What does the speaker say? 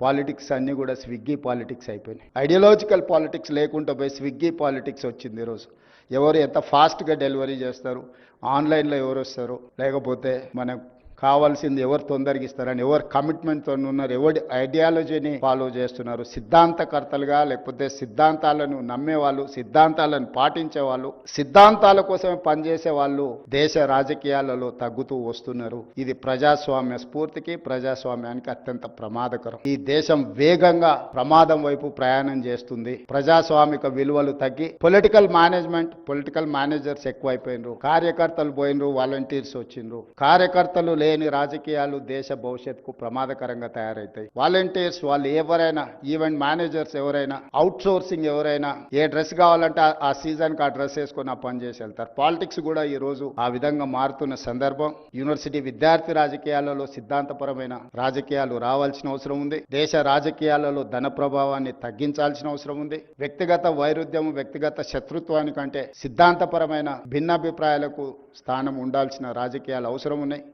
Politics అన్నీ కూడా Swiggy politics అయిపోయినాయి. ఐడియాలజికల్ పాలిటిక్స్ లేకుండా పోయి స్విగ్గీ పాలిటిక్స్ వచ్చింది ఈరోజు. ఎవరు ఎంత ఫాస్ట్గా డెలివరీ చేస్తారు, ఆన్లైన్లో ఎవరు వస్తారు, లేకపోతే మనకు కావాల్సింది ఎవరు తొందరగా ఇస్తారని, ఎవరు కమిట్మెంట్తో ఉన్నారు, ఎవరి ఐడియాలజీని ఫాలో చేస్తున్నారు, సిద్ధాంతకర్తలుగా లేకపోతే సిద్ధాంతాలను నమ్మేవాళ్ళు, సిద్ధాంతాలను పాటించే వాళ్ళు, సిద్ధాంతాల కోసమే పనిచేసే వాళ్ళు దేశ రాజకీయాలలో తగ్గుతూ వస్తున్నారు. ఇది ప్రజాస్వామ్య స్ఫూర్తికి, ప్రజాస్వామ్యానికి అత్యంత ప్రమాదకరం. ఈ దేశం వేగంగా ప్రమాదం వైపు ప్రయాణం చేస్తుంది. ప్రజాస్వామిక విలువలు తగ్గి పొలిటికల్ మేనేజర్స్ ఎక్కువైపోయినరు, కార్యకర్తలు పోయినరు, వాలంటీర్స్ వచ్చిండ్రు. కార్యకర్తలు లేని రాజకీయాలు దేశ భవిష్యత్తుకు ప్రమాదకరంగా తయారవుతాయి. వాలంటీర్స్ వాళ్ళు ఎవరైనా, ఈవెంట్ మేనేజర్స్ ఎవరైనా, అవుట్ సోర్సింగ్ ఎవరైనా, ఏ డ్రెస్ కావాలంటే ఆ సీజన్కి ఆ డ్రెస్ వేసుకొని ఆ పని చేసి వెళ్తారు. పాలిటిక్స్ కూడా ఈ రోజు ఆ విధంగా మారుతున్న సందర్భం. యూనివర్సిటీ విద్యార్థి రాజకీయాలలో సిద్ధాంతపరమైన రాజకీయాలు రావాల్సిన అవసరం ఉంది. దేశ రాజకీయాలలో ధన ప్రభావాన్ని తగ్గించాల్సిన అవసరం ఉంది. వ్యక్తిగత వైరుధ్యం, వ్యక్తిగత శత్రుత్వానికంటే సిద్ధాంతపరమైన భిన్నాభిప్రాయాలకు స్థానం ఉండాల్సిన రాజకీయాలు అవసరం ఉన్నాయి.